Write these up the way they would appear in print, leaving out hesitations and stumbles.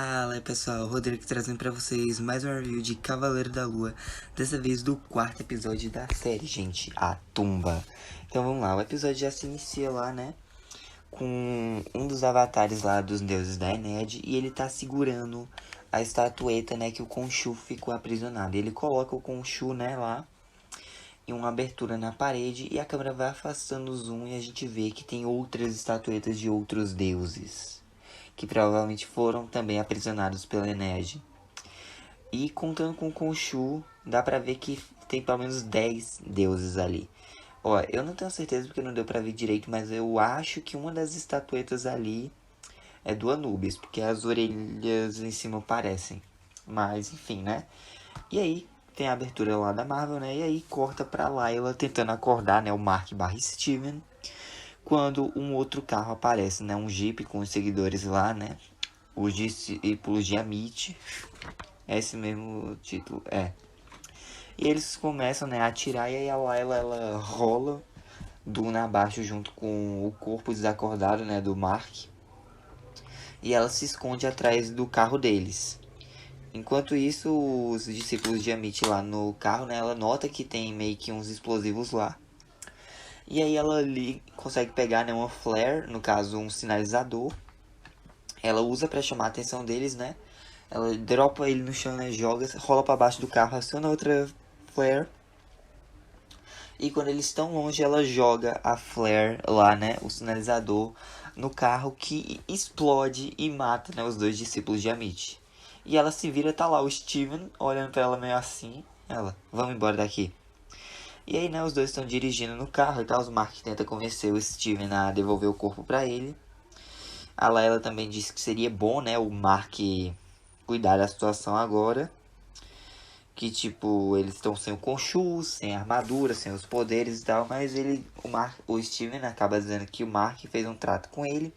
Fala pessoal, Rodrigo trazendo pra vocês mais um review de Cavaleiro da Lua. Dessa vez do quarto episódio da série, gente, A Tumba. Então vamos lá, o episódio já se inicia lá, né, com um dos avatares lá dos deuses da Ened. E ele tá segurando a estatueta, né, que o Khonshu ficou aprisionado. Ele coloca o Khonshu, né, lá em uma abertura na parede. E a câmera vai afastando o zoom e a gente vê que tem outras estatuetas de outros deuses que provavelmente foram também aprisionados pela Ened. E contando com o Khonshu, dá pra ver que tem pelo menos 10 deuses ali. Ó, eu não tenho certeza porque não deu pra ver direito, mas eu acho que uma das estatuetas ali é do Anubis, porque as orelhas em cima parecem. Mas, enfim, né? E aí, tem a abertura lá da Marvel, né? E aí corta pra Layla tentando acordar, né? O Mark/Steven. Quando um outro carro aparece, né? Um Jeep com os seguidores lá, né? Os discípulos de Amit. É esse mesmo título, é. E eles começam, né, a atirar. E aí a Layla, ela rola duna abaixo junto com o corpo desacordado, né, do Mark. E ela se esconde atrás do carro deles. Enquanto isso, os discípulos de Amit lá no carro, né, ela nota que tem meio que uns explosivos lá. E aí ela ali consegue pegar, né, uma flare, no caso um sinalizador. Ela usa pra chamar a atenção deles, né? Ela dropa ele no chão, né, joga, rola pra baixo do carro, aciona outra flare. E quando eles estão longe, ela joga a flare lá, né, o sinalizador, no carro, que explode e mata, né, os dois discípulos de Amit. E ela se vira, tá lá o Steven olhando pra ela meio assim. Ela, vamos embora daqui. E aí, né, os dois estão dirigindo no carro e tal. O Mark tenta convencer o Steven a devolver o corpo pra ele. A Layla também disse que seria bom, né, o Mark cuidar da situação agora. Que, tipo, eles estão sem o Khonshu, sem a armadura, sem os poderes e tal. Mas o Steven acaba dizendo que o Mark fez um trato com ele.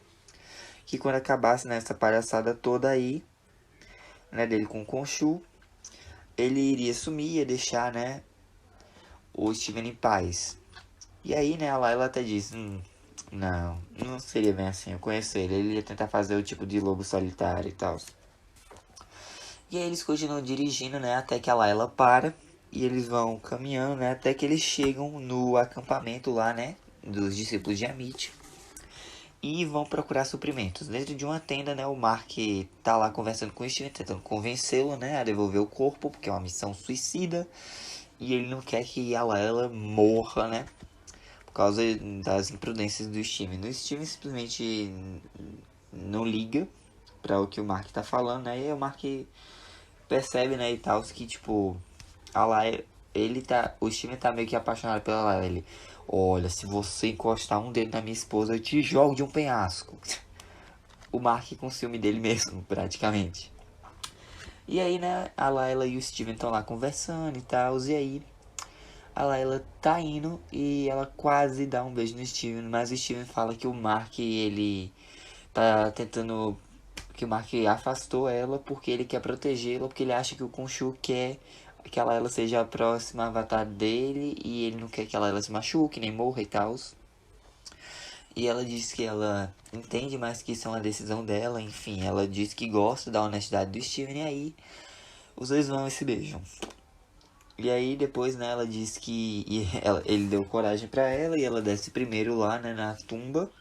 Que quando acabasse nessa palhaçada toda aí, né, dele com o Khonshu, ele iria sumir, ia deixar, né, o Steven em paz. E aí, né, a Layla até disse, não seria bem assim, eu conheço ele ia tentar fazer o tipo de lobo solitário e tal. E aí eles continuam dirigindo, né, até que a Layla para, e eles vão caminhando, né, até que eles chegam no acampamento lá, né, dos discípulos de Amit, e vão procurar suprimentos. Dentro de uma tenda, né, o Mark tá lá conversando com o Steven, tentando convencê-lo, né, a devolver o corpo, porque é uma missão suicida, e ele não quer que a Layla morra, né, por causa das imprudências do Steven. O Steven simplesmente não liga para o que o Mark tá falando, né? E o Mark percebe, né, e tal, que tipo, a Layla, o Steven tá meio que apaixonado pela Layla. Ele, olha, se você encostar um dedo na minha esposa, eu te jogo de um penhasco. O Mark com ciúme dele mesmo, praticamente. E aí, né, a Layla e o Steven estão lá conversando e tal, e aí a Layla tá indo e ela quase dá um beijo no Steven, mas o Steven fala que o Mark, ele tá tentando, que o Mark afastou ela porque ele quer protegê-la, porque ele acha que o Khonshu quer que a Layla seja a próxima avatar dele e ele não quer que a Layla se machuque, nem morra e tal. E ela diz que ela entende, mas que isso é uma decisão dela, enfim, ela diz que gosta da honestidade do Steven, e aí os dois vão e se beijam. E aí depois, né, ela diz que ele deu coragem pra ela e ela desce primeiro lá, né, na tumba.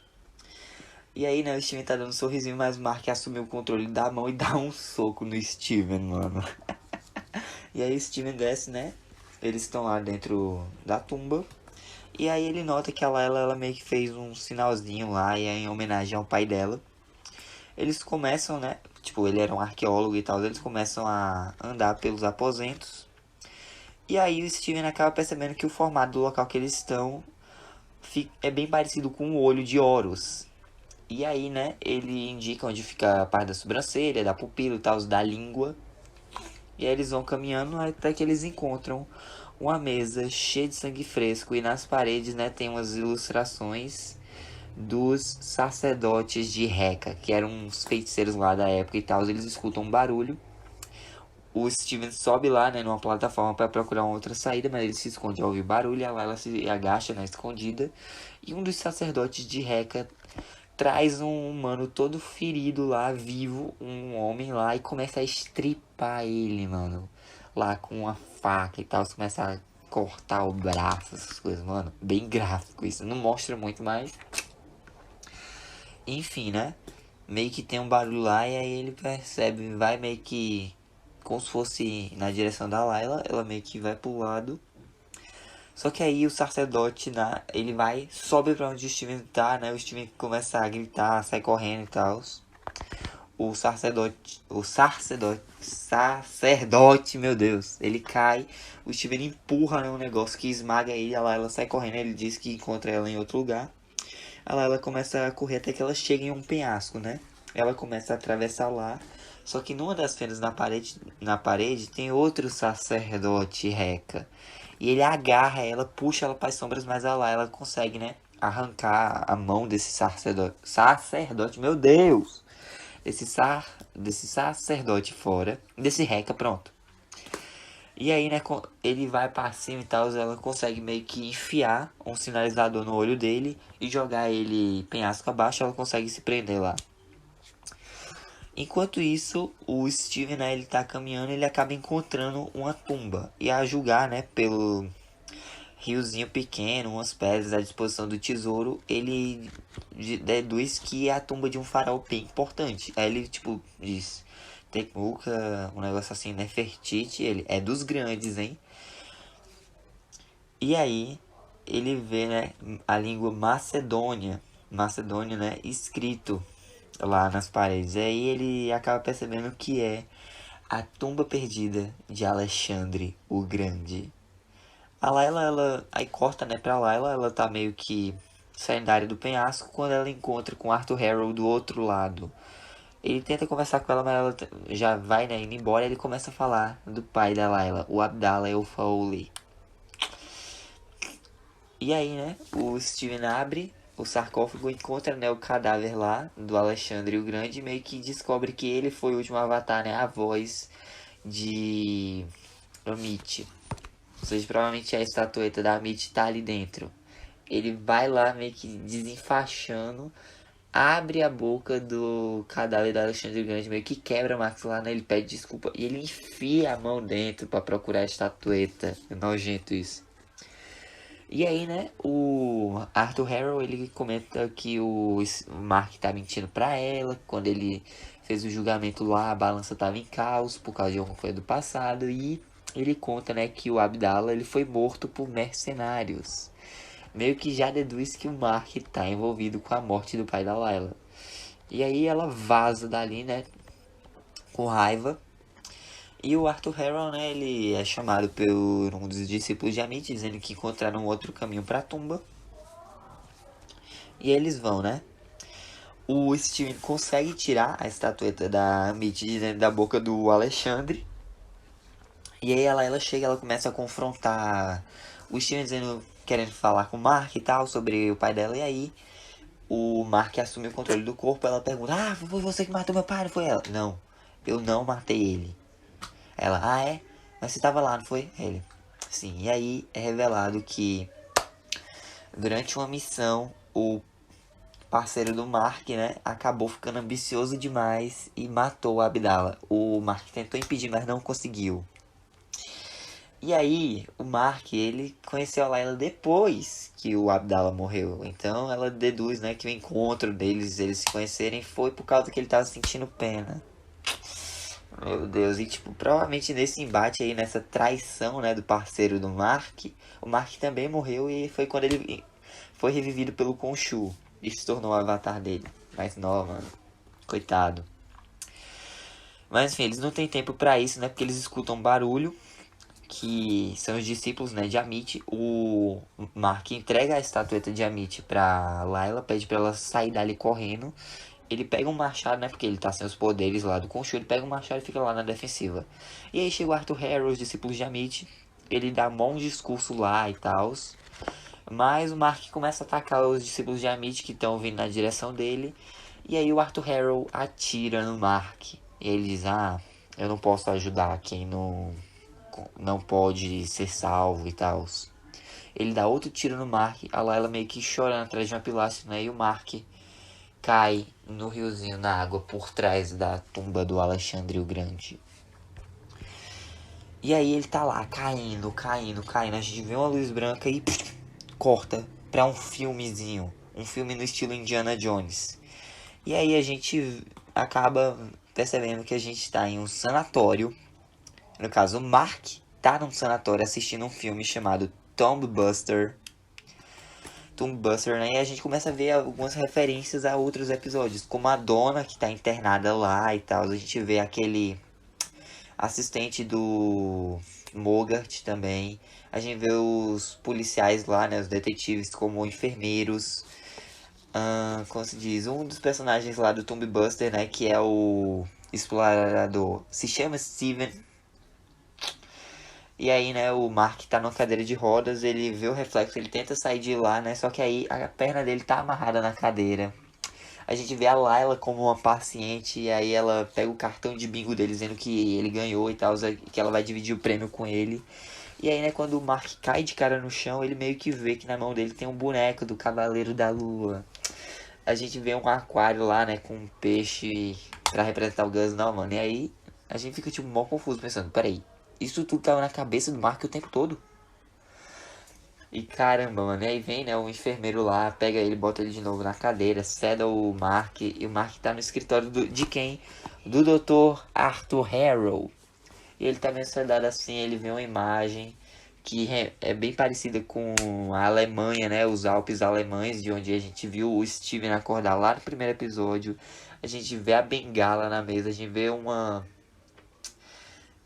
E aí, né, o Steven tá dando um sorrisinho, mas o Mark assumiu o controle da mão e dá um soco no Steven, mano. E aí o Steven desce, né, eles estão lá dentro da tumba. E aí ele nota que a Layla, ela meio que fez um sinalzinho lá, e é em homenagem ao pai dela. Eles começam, né, tipo, ele era um arqueólogo e tal, eles começam a andar pelos aposentos. E aí o Steven acaba percebendo que o formato do local que eles estão é bem parecido com o olho de Horus. E aí, né, ele indica onde fica a parte da sobrancelha, da pupila e tal, da língua. E aí eles vão caminhando até que eles encontram uma mesa cheia de sangue fresco. E nas paredes, né, tem umas ilustrações dos sacerdotes de Heka, que eram uns feiticeiros lá da época e tal. Eles escutam um barulho. O Steven sobe lá, né, numa plataforma para procurar uma outra saída, mas ele se esconde ao ouvir barulho. Ela se agacha na escondida. E um dos sacerdotes de Heka traz um humano todo ferido lá, vivo, um homem lá, e começa a estripar ele, mano. Lá com uma faca e tal, começa a cortar o braço, essas coisas, mano. Bem gráfico isso. Não mostra muito, mas. Enfim, né? Meio que tem um barulho lá e aí ele percebe, vai meio que. Como se fosse na direção da Layla, ela meio que vai pro lado. Só que aí o sacerdote, né, ele vai, sobe pra onde o Steven tá, né? O Steven começa a gritar, sai correndo e tal. O sacerdote, meu Deus, ele cai. O Steven empurra, né, um negócio que esmaga ele. Ela sai correndo, ele diz que encontra ela em outro lugar. Ela começa a correr até que ela chega em um penhasco, né? Ela começa a atravessar lá. Só que numa das fendas na parede tem outro sacerdote Reca. E ele agarra ela, puxa ela para as sombras, mas ela consegue, né? Arrancar a mão desse sacerdote. Sacerdote, meu Deus! Desse sacerdote fora. Desse Reca, pronto. E aí, né, ele vai pra cima e tal, ela consegue meio que enfiar um sinalizador no olho dele e jogar ele penhasco abaixo, ela consegue se prender lá. Enquanto isso, o Steven, né, ele tá caminhando, ele acaba encontrando uma tumba. E a julgar, né, pelo riozinho pequeno, umas pedras à disposição do tesouro, ele deduz que é a tumba de um faraó bem importante. Aí ele, tipo, diz... Temuca, um negócio assim, Nefertiti, ele é dos grandes, hein? E aí, ele vê, né, a língua Macedônia, né, escrito lá nas paredes. E aí ele acaba percebendo que é a tumba perdida de Alexandre o Grande. A Layla, aí corta, né, pra Layla, ela tá meio que saindo da área do penhasco quando ela encontra com Arthur Harrow do outro lado. Ele tenta conversar com ela, mas ela já vai, né, indo embora. Ele começa a falar do pai da Layla, o Abdallah el-Fawli. E aí, né, o Steven abre o sarcófago, encontra, né, o cadáver lá do Alexandre o Grande e meio que descobre que ele foi o último avatar, né, a voz de Amit. Ou seja, provavelmente a estatueta da Amit tá ali dentro. Ele vai lá meio que desenfaixando, abre a boca do cadáver do Alexandre o Grande, meio que quebra o maxilar, né, ele pede desculpa e ele enfia a mão dentro para procurar a estatueta. É nojento isso. E aí, né, o Arthur Harrow, ele comenta que o Mark tá mentindo pra ela, quando ele fez o julgamento lá, a balança tava em caos, por causa de alguma coisa do passado, e ele conta, né, que o Abdallah, ele foi morto por mercenários. Meio que já deduz que o Mark tá envolvido com a morte do pai da Layla. E aí ela vaza dali, né, com raiva. E o Arthur Harrow, né, ele é chamado por um dos discípulos de Amit, dizendo que encontraram outro caminho para a tumba. E eles vão, né? O Steven consegue tirar a estatueta da Amit de dentro da boca do Alexandre. E aí ela chega, ela começa a confrontar o Steven dizendo, querendo falar com o Mark e tal, sobre o pai dela. E aí o Mark assume o controle do corpo. Ela pergunta, foi você que matou meu pai, não foi ela? Não, eu não matei ele. Ela, é? Mas você tava lá, não foi? Ele, sim. E aí é revelado que durante uma missão, o parceiro do Mark, né, acabou ficando ambicioso demais e matou o Abdallah. O Mark tentou impedir, mas não conseguiu. E aí, o Mark, ele conheceu a Layla depois que o Abdallah morreu. Então, ela deduz, né, que o encontro deles, eles se conhecerem, foi por causa que ele tava sentindo pena. Meu Deus, e tipo, provavelmente nesse embate aí, nessa traição, né, do parceiro do Mark, o Mark também morreu e foi quando ele foi revivido pelo Khonshu e se tornou o avatar dele. Mas não, mano, coitado. Mas enfim, eles não têm tempo pra isso, né, porque eles escutam barulho, que são os discípulos, né, de Amit. O Mark entrega a estatueta de Amit pra Layla, pede pra ela sair dali correndo. Ele pega um machado, né? Porque ele tá sem os poderes lá do Khonshu. Ele pega um machado e fica lá na defensiva. E aí chega o Arthur Harrow, os discípulos de Amit. Ele dá um bom discurso lá e tal. Mas o Mark começa a atacar os discípulos de Amit que estão vindo na direção dele. E aí o Arthur Harrow atira no Mark. E ele diz, eu não posso ajudar quem não pode ser salvo e tal. Ele dá outro tiro no Mark. A Layla meio que chorando atrás de uma pilastra, né? E o Mark cai no riozinho, na água, por trás da tumba do Alexandre o Grande. E aí ele tá lá, caindo. A gente vê uma luz branca e corta pra um filmezinho. Um filme no estilo Indiana Jones. E aí a gente acaba percebendo que a gente tá em um sanatório. No caso, o Mark tá num sanatório assistindo um filme chamado Tomb Buster, né? E a gente começa a ver algumas referências a outros episódios, como a dona que tá internada lá e tal. A gente vê aquele assistente do Mogart também. A gente vê os policiais lá, né? Os detetives como enfermeiros. Como se diz? Um dos personagens lá do Tomb Buster, né? Que é o explorador. Se chama Steven. E aí, né, o Mark tá numa cadeira de rodas, ele vê o reflexo, ele tenta sair de lá, né, só que aí a perna dele tá amarrada na cadeira. A gente vê a Layla como uma paciente, e aí ela pega o cartão de bingo dele, dizendo que ele ganhou e tal, que ela vai dividir o prêmio com ele. E aí, né, quando o Mark cai de cara no chão, ele meio que vê que na mão dele tem um boneco do Cavaleiro da Lua. A gente vê um aquário lá, né, com um peixe pra representar o Gus, não, mano. E aí, a gente fica, tipo, mó confuso, pensando, peraí. Isso tudo tava na cabeça do Mark o tempo todo. E caramba, mano. E aí vem, né, o enfermeiro lá, pega ele, bota ele de novo na cadeira, ceda o Mark. E o Mark tá no escritório de quem? Do Dr. Arthur Harrow. E ele tá meio sedado assim, ele vê uma imagem que é bem parecida com a Alemanha, né? Os Alpes alemães, de onde a gente viu o Steven acordar lá no primeiro episódio. A gente vê a bengala na mesa, a gente vê uma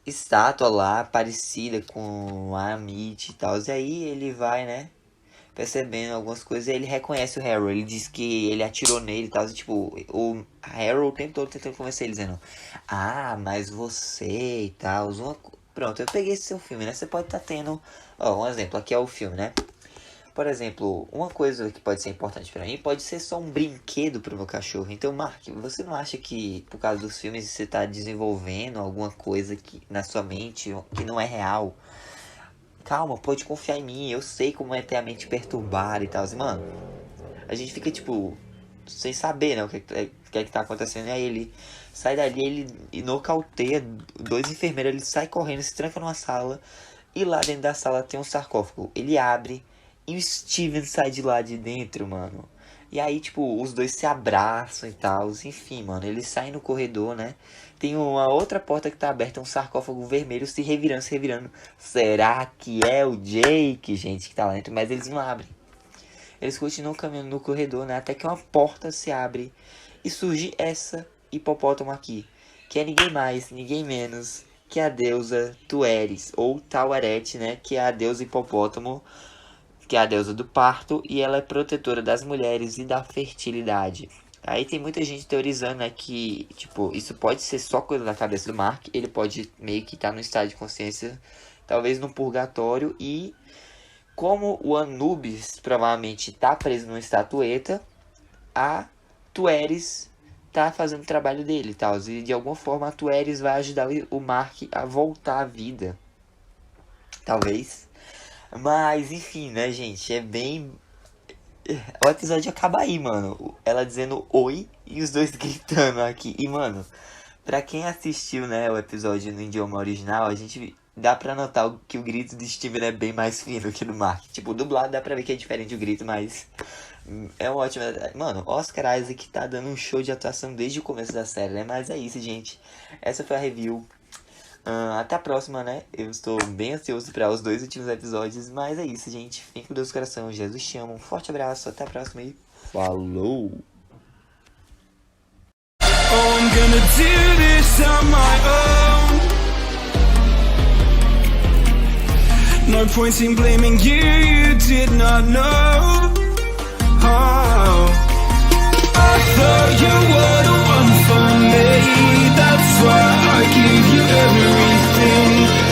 estátua lá parecida com a Amit e tal. E aí ele vai, né, percebendo algumas coisas. E ele reconhece o Harrow. Ele diz que ele atirou nele e tal. E, tipo, o Harrow o tempo todo tentando convencer ele, dizendo: ah, mas você e tal. Pronto, eu peguei esse seu filme, né? Você pode estar tendo. Ó, um exemplo. Aqui é o filme, né? Por exemplo, uma coisa que pode ser importante pra mim pode ser só um brinquedo pro meu cachorro. Então, Mark, você não acha que por causa dos filmes você tá desenvolvendo alguma coisa que, na sua mente que não é real? Calma, pode confiar em mim. Eu sei como é ter a mente perturbada e tal. Assim, mano, a gente fica, tipo, sem saber, né, o que é que tá acontecendo. E aí ele sai dali, ele nocauteia dois enfermeiros. Ele sai correndo, se tranca numa sala. E lá dentro da sala tem um sarcófago. Ele abre e o Steven sai de lá de dentro, mano. E aí, tipo, os dois se abraçam e tal. Enfim, mano, eles saem no corredor, né? Tem uma outra porta que tá aberta, um sarcófago vermelho se revirando. Será que é o Jake, gente, que tá lá dentro? Mas eles não abrem. Eles continuam caminhando no corredor, né? Até que uma porta se abre e surge essa hipopótamo aqui. Que é ninguém mais, ninguém menos que a deusa Tueris, ou Taweret, né? Que é a deusa hipopótamo, que é a deusa do parto, e ela é protetora das mulheres e da fertilidade. Aí tem muita gente teorizando, né, que, tipo, isso pode ser só coisa da cabeça do Mark, ele pode meio que estar no estado de consciência, talvez no purgatório, e como o Anubis provavelmente está preso numa estatueta, a Tueris tá fazendo o trabalho dele e tal, e de alguma forma a Tueris vai ajudar o Mark a voltar à vida. Talvez. Mas, enfim, né, gente? É bem... O episódio acaba aí, mano. Ela dizendo oi e os dois gritando aqui. E, mano, pra quem assistiu, né, o episódio no idioma original, a gente dá pra notar que o grito de Steven é bem mais fino que do Mark. Tipo, dublado dá pra ver que é diferente o grito, mas... é um ótimo... Mano, Oscar Isaac tá dando um show de atuação desde o começo da série, né? Mas é isso, gente. Essa foi a review. Até a próxima, né? Eu estou bem ansioso para os 2 últimos episódios. Mas é isso, gente. Fique com Deus no coração. Jesus te ama. Um forte abraço. Até a próxima e falou! Oh, I'm gonna do this on my own. No point in blaming you, you did not know. Oh, I thought you were the one for me. That's why I give you everything.